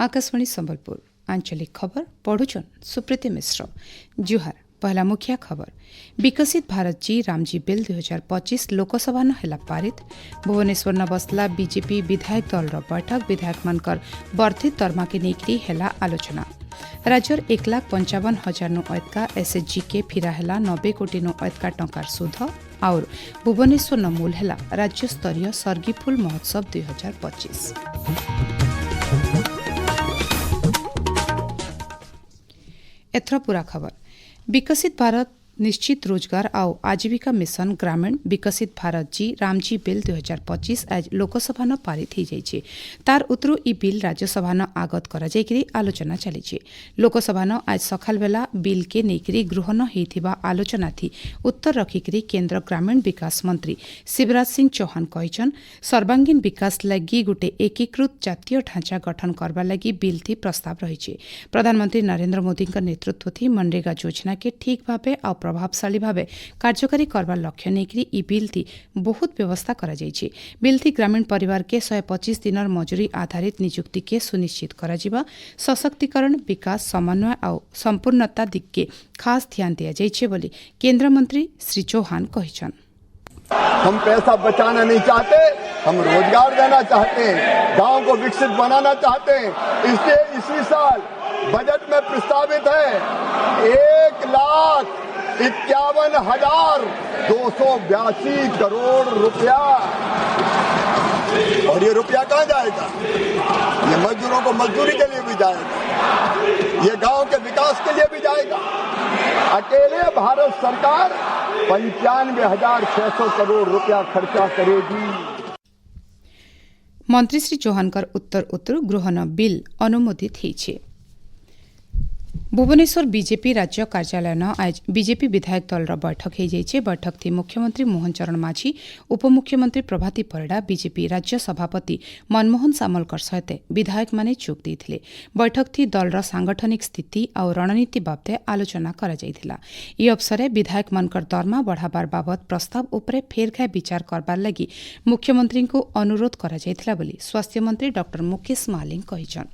आकाशवाणी संबलपुर आंचलिक खबर पढ़ुचन सुप्रीति मिश्र। जुहार पहला मुखिया खबर। विकसित भारत जी रामजी बिल 2025 लोकसभा न हेला पारित। भुवनेश्वर न बसला बीजेपी विधायक दल बैठक। विधायक मानकर वर्धित दरमा के नेकरी हेला आलोचना। राज्यर 1,55,000 नु ऐतका एसएचजी के फिरा हेला 90 कोटी नु ऐतका टंकार सुध। और भुवनेश्वर न मूल हेला राज्य स्तरीय सर्गीफुल महोत्सव 2025। एथर पूरा खबर। विकसित भारत निश्चित रोजगार आउ आजीविका मिशन ग्रामीण विकसित भारत जी रामजी बिल 2025 आज लोकसभा न पारित हो जाइए। तार उतरु ई बिल राज्यसभा न आगत करा जाइकरी आलोचना चली। लोकसभा न आज सखाल बेला बिल के नेकरी गृह न होइथिबा आलोचना थी उत्तर रखिकरी केन्द्र ग्रामीण विकास मंत्री शिवराज सिंह चौहान कहिछन सर्वांगीण विकास लगी गोटे एकीकृत जातीय ढांचा गठन करबा लगी बिल थी प्रस्ताव रही। प्रधानमंत्री नरेंद्र मोदी नेतृत्व थी मनरेगा योजना के ठीक भावे आ प्रभावशाली भावे कार्यकारी करबार लक्ष्य नेकरी ई बिल थी बहुत व्यवस्था करा जाइछि। बिल थी ग्रामीण परिवार के 125 दिनर मजूरी आधारित नियुक्ति के सुनिश्चित करा जिबा, सशक्तिकरण विकास समन्वय और संपूर्णता दिग के खास ध्यान दिया जाइछि बोली केंद्र मंत्री श्री चौहान कहिछन। हम पैसा बचाना नहीं चाहते, हम रोजगार देना चाहते हैं, गांव को विकसित बनाना चाहते हैं। इसलिए इसी साल बजट में प्रस्तावित है 1,51,282 करोड़ रुपया। और ये रुपया कहाँ जाएगा? ये मजदूरों को मजदूरी के लिए भी जाएगा, ये गांव के विकास के लिए भी जाएगा। अकेले भारत सरकार 95,600 करोड़ रुपया खर्चा करेगी। मंत्री श्री चौहानकर उत्तर गृह न बिल अनुमोदित होइछे। भुवनेश्वर बीजेपी राज्य कार्यालय न आज बीजेपी विधायक दल बैठक हो जाइए। बैठक थी मुख्यमंत्री मोहन चरण माझी, उपमुख्यमंत्री प्रभाती परिड़ा, बीजेपी राज्य सभापति मनमोहन सामलकर सहित विधायक माने जोग देइथिले। बैठक थी दलर सांगठनिक स्थिति और रणनीति बाबदे आलोचना करा जाइथिला। ई अवसरे विधायक मानकर दरमा बढ़ाबार बाबद प्रस्ताव उपरे फेरघाय विचार करबार लगी मुख्यमंत्री को अनुरोध करा जाइथिला बोली स्वास्थ्य मंत्री डॉक्टर मुकेश महालिंग कहिछन।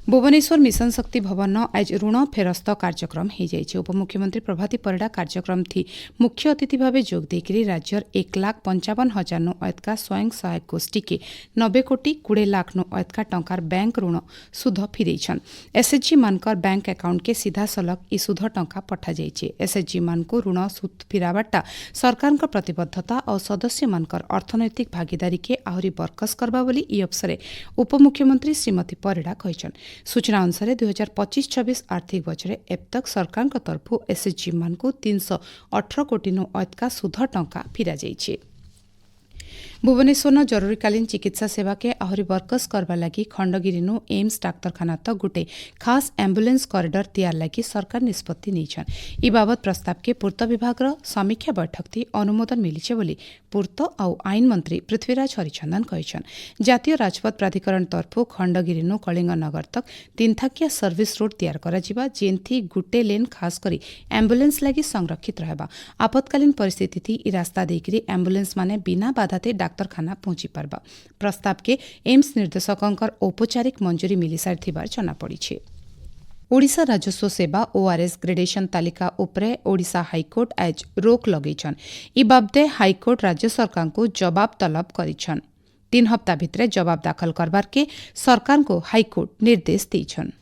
भुवनेश्वर मिशन शक्ति भवन आज ऋण फेरस्त कार्यक्रम हो जाइए। उपमुख्यमंत्री प्रभाती परिड़ा कार्यक्रम थी मुख्य अतिथि भाव जोग देकरी राज्यर 1,55,000 नु ऐतका स्वयं सहायक गोष्ठी के 90 कोटी 20 लाख नु ऐतका टंकार बैंक ऋण सुध फिरेछन। एसएचजी मानकर बैंक अकाउंट के सीधा सलग ई सुध टंका पठा जाइए। एसएचजी मान को ऋण सुध फिराबाटा सरकार प्रतिबद्धता और सदस्य मानकर अर्थनैतिक भागीदारी के आहरी बरकस करबा बोली ई अवसरे उपमुख्यमंत्री श्रीमती परिड़ा कहिछन। सूचना अनुसार 2025-26 आर्थिक बजरे अब तक सरकार तरफु एसएचजी मान को 318 कोटी नु ऐतका सुध टंका फिरा जाइए। भुवनेश्वर जरूरीकालीन चिकित्सा सेवा के आहरी बरकस करबा लगी खंडगिरी नु एम्स डाक्तरखाना तक गोटे खास एम्बुलेंस कॉरिडोर तैयार लगी सरकार निष्पत्ति नैछन। ई बाबत प्रस्ताव के पूर्त विभाग समीक्षा बैठक थी अनुमोदन मिलिछे बोली पूर्त और आईन मंत्री पृथ्वीराज हरिचंदन कहिछन। जातीय राजपथ प्राधिकरण तरफु खंडगिरी नु कलिंग नगर तक 3 थाकिया सर्विस रोड तैयार करा जिबा, जेनथी गुटे लेन खास करी एम्बुलेंस लगी संरक्षित रहबा। आपातकालीन परिस्थिति थी ई रास्ता देकरी एम्बुलेंस माने बिना बाधाते डाक्तरखाना पहुंची पारबा। प्रस्ताव के एम्स निर्देशकंकर औपचारिक मंजूरी मिली सारिथिबार जना पड़िछे। ओडिशा राजस्व सेवा ओआरएस ग्रेडेशन तालिका उपरे ओडिशा हाईकोर्ट आज रोक लगेछन। ई बाबदे हाईकोर्ट राज्य सरकार को जवाब तलब करिछन। 3 हफ्ता भितरे जवाब दाखल करबार के सरकार को हाईकोर्ट निर्देश देछन।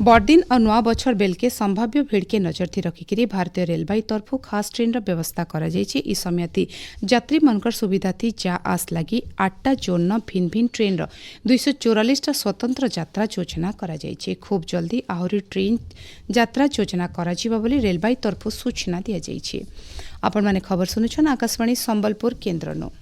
बड़दिन और नुआ बछर बेल के संभाव्य भीड़ के नजर थी रखिकी भारतीय रेलवे तरफु खास ट्रेन व्यवस्था करा जाइए। ई समय थी यात्री मनकर सुविधा थी जा आस लगी 8टा जोन भिन्न भिन्न ट्रेन 244 स्वतंत्र यात्रा योजना करा जाइए। खूब जल्दी आहरी ट्रेन यात्रा योजना करा जिबा बोली रेलवे तरफु सूचना दिया जाइए। आपण माने खबर सुनुछन आकाशवाणी संबलपुर केन्द्रनो।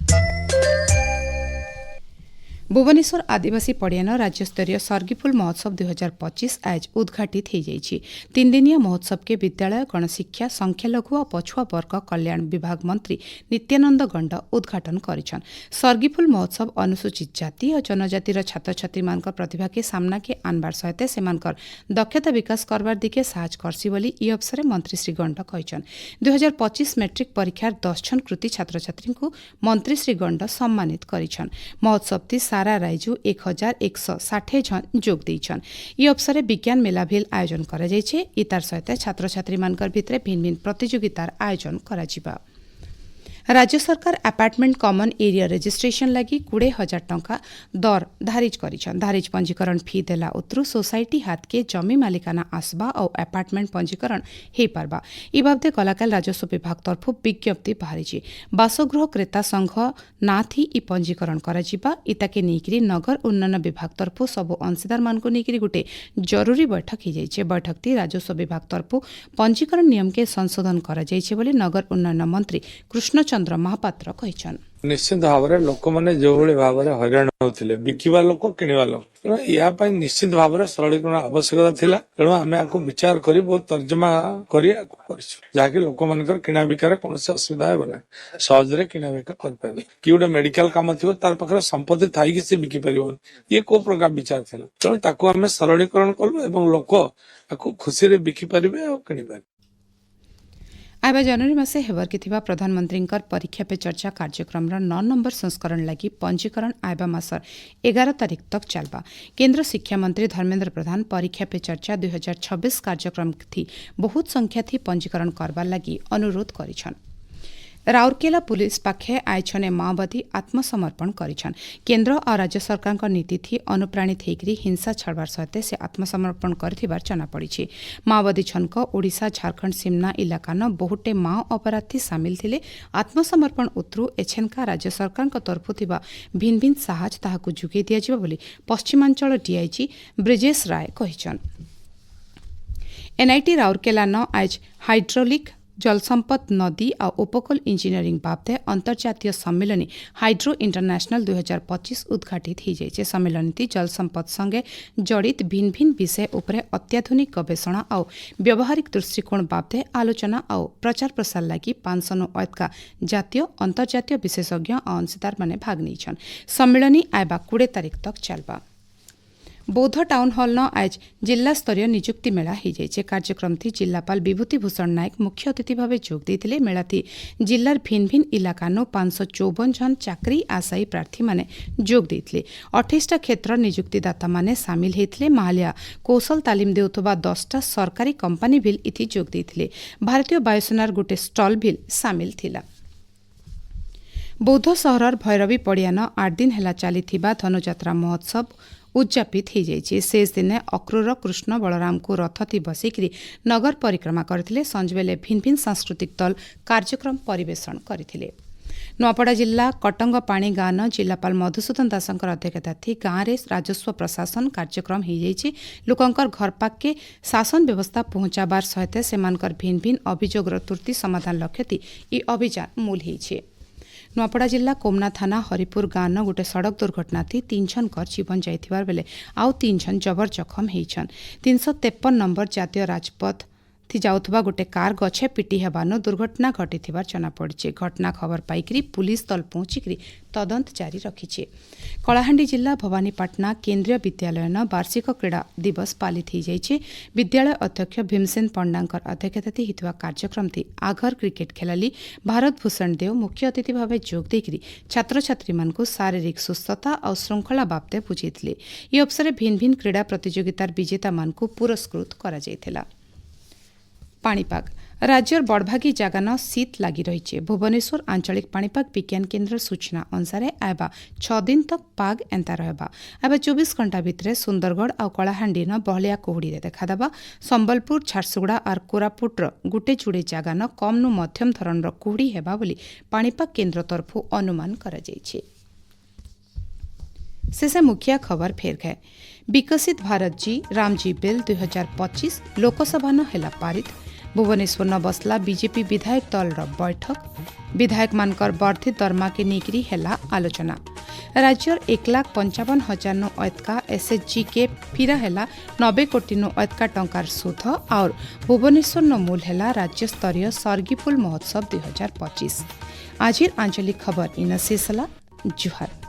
भुवनेश्वर आदिवासी पड़ियान राज्यस्तरीय सर्गीफुल महोत्सव 2025 आज उद्घाटित हो जाइए। 3 दिनिया महोत्सव के विद्यालय गणशिक्षा संख्यालघु और पछुआ वर्ग कल्याण विभाग मंत्री नित्यानंद गंड उद्घाटन करिछन। सर्गीफुल महोत्सव अनुसूचित जाति और जनजातिर छात्र छात्री मानकर प्रतिभा के सामना के आनबार सहित सेमानकर दक्षता विकास करबार दिके साहाय्य करसी बोली ई अवसरे मंत्री श्री गंड कहिछन। 2025 मैट्रिक परीक्षार 10 जन कृति छात्र छात्री को मंत्री श्री गंड सम्मानित करिछन। महोत्सव सारा राइजु 1160 जन जोग देइछन। ई अवसर विज्ञान मेला भी आयोजन करा जाइछे। इतार सहित छात्र छात्री मानकर भितरे भिन्न भिन्न प्रतियोगितार आयोजन करा जिबा। राज्य सरकार अपार्टमेंट कमन एरिया रजिस्ट्रेशन लगी 20,000 टंका दर धारिज करिछन। धारिज पंजीकरण फी देला उतरु सोसाइटी हाथ के जमी मालिकाना आसबा और अपार्टमेंट पंजीकरण हे पारबा। ई बाबदे गलाकाल राजस्व विभाग तरफ विज्ञप्ति बाहरिछि। बासगृह क्रेता संघ ना थी ई पंजीकरण करा जिबा। इताके नेकिरी नगर उन्नयन विभाग तरफ सबु अंशीदार मानको नेकिरी गुटे जरूरी बैठक ही जाइछे। बैठक ती राजस्व विभाग तरफ पंजीकरण नियम के संशोधन करा जाइछे बोली नगर उन्नयन मंत्री कृष्ण चंद्र महापात्र कहिछन। निश्चित भाव में लोक मैंने जो भाव में हईराण होते बिकवा लोक किणवा लोक तेणु या निश्चित भाव में सरलीकरण आवश्यकता थिला। तेणु आम आपको विचार कर बहुत तर्जमा जहाँकि लोक मान किणा बिकार कौन असुविधा है सहजरे किणा बिका कर कि गोटे मेडिकल कम थी तार पाखे संपत्ति थी सी बिकी पार ये को प्रकार विचार था। तेणु आम सरलीकरण कलु लोक खुशी बिकी पारे और किपारे। आबा जनवरी मासे हेबर कि प्रधानमंत्री परीक्षा पे चर्चा कार्यक्रम 9 नंबर संस्करण लगी पंजीकरण आबा मासर 11 तारिख तक चलबा। केंद्र शिक्षा मंत्री धर्मेंद्र प्रधान परीक्षा पे चर्चा 2026 कार्यक्रम थी बहुत संख्या थी पंजीकरण करबार लगी अनुरोध करिछन। राउरकेला पुलिस पाखे आइछने माओवादी आत्मसमर्पण करिछन। केंद्र और राज्य सरकार नीति थी अनुप्राणित होकर हिंसा छाड़बार सहित से आत्मसमर्पण करथिबार जना पड़िछि। माओवादी छनक ओडिशा झारखंड सीमना इलाकान बहुटे माओ अपराधी सामिल थिले। आत्मसमर्पण उतरु एछेनका राज्य सरकार तरफु थिबा भिन्न भिन्न साहाय्य ताहाकु जुगै दियाजिबा बोली पश्चिमांचल डीआईजी ब्रिजेश राय कहिछन। एनआईटी राउरकेला न आज हाइड्रोलिक जलसंपद नदी और उपकूल इंजीनियरिंग बाबदे अंतर्जातीय सम्मेलनी हाइड्रो इंटरनेशनल 2025 उद्घाटित हो जाइए। सम्मेलनी जलसंपद संगे जड़ित भिन्न भिन्न विषय उपरे अत्याधुनिक गवेषणा और व्यावहारिक दृष्टिकोण बाबदे आलोचना और प्रचार प्रसार लगी 500 अयतका जातीय अंतर्जातीय विशेषज्ञ और अंशीदार माने भाग नहीं। सम्मेलनी आयबा 20 तारिख तक चलबा। बौद्ध टाउन हॉल न आज जिला स्तरीय नियुक्ति मेला हो जाइए। कार्यक्रम थी जिलापाल विभूति भूषण नायक मुख्य अतिथि भाव जोग देते। मेला थी जिलार भिन्न भिन्न इलाकानो 554 जन चाकरी आशायी प्रार्थी माने जोग देते। 28टा क्षेत्र नियुक्तिदाता माने सामिल होते। माहालिया कौशल तालीम देउथबा 10टा सरकारी कंपनी भी इथि जोग देते। भारतीय वायुसेनार गोटे स्टल भी सामिल थिला। बौद्ध सहरर भैरवी पड़ियान 8 दिन हेला चलीथिबा धनुजात्रा महोत्सव उद्यापित हो जाइए। शेष दिन अक्रूर कृष्ण बलराम को रथ थी बसिकी नगर परिक्रमा करथिले। संजबेले भिन्न भिन्न सांस्कृतिक दल कार्यक्रम परिवेषण करथिले। नुआपड़ा जिला कटंगपाणी गाँव न जिलापाल मधुसूदन दासंकर अध्यक्षता थी गाँव में राजस्व प्रशासन कार्यक्रम हो जाइए। लोकंकर घर पाके शासन व्यवस्था पहुंचाबार सहित सेमानकर भिन्न भिन्न अभियोगर त्रुटि समाधान लक्ष्य थी ई अभियान मूल होइछे। नुआपड़ा जिला कोमना थाना हरिपुर गाँव न गोटे सड़क दुर्घटना थी 3 जनकर जीवन जाइथिबार बेले आउ 3 जन जबर जखम होइछन। 353 नंबर जातीय राजपथ थी जाउथबा गोटे कार गछे पिटी हेबानो दुर्घटना घटिथिबार जना पड़िछे। घटना खबर पाइकरी पुलिस दल पहुंचिकरी तदंत जारी रखिछे। कलाहांडी जिला भवानीपाटना केंद्रीय विद्यालय न वार्षिक क्रीड़ा दिवस पालित हो जाइए। विद्यालय अध्यक्ष भीमसेन पंडांकर अध्यक्षता होता कार्यक्रम थी आघर क्रिकेट खेलाली भारत भूषण देव मुख्य अतिथि भाव जोग देकरी छात्र छात्री मानकु शारीरिक सुस्थता और श्रृंखला बाबदे बुझेइथिले। ई अवसर भिन्न भिन्न क्रीड़ा प्रतियोगितार विजेता मानकु पुरस्कृत करा जाइथिला। पाणीपाग राज्यर बड़भागी जगान शीत लगी रही। भुवनेश्वर आंचलिक पाणीपाग विज्ञान केन्द्र सूचना अनुसार आयबा 6 दिन तक पाग एंता रहबा। आयबा 24 घंटा भितर सुंदरगढ़ और कलाहांडी न बहलिया कुहुड़ी देखादेबा। संबलपुर झारसुगुड़ा और कोरापुटर गुटे जुड़े जगान कम नु मध्यम धरणर कुहुड़ी हेबा बोली पाणीपाग केन्द्र तरफु अनुमान करा जाइछे। शेषे मुखिया खबर फेर गए। विकसित भारत जी रामजी बिल 2025 लोकसभा न हेला पारित। भुवनेश्वर न बसला बीजेपी विधायक दल बैठक। विधायक मानकर वर्धित दरमा के निकरी हेला आलोचना। राज्यर 1,55,000 नो अयतका एसएचजी के फिरा हेला 90 कोटी नो अयतका टंकार सुध और भुवनेश्वर न मूल हेला राज्य स्तरीय सर्गीफुल महोत्सव 2025। आजिर आंचलिक खबर इन शेषला। जुहार।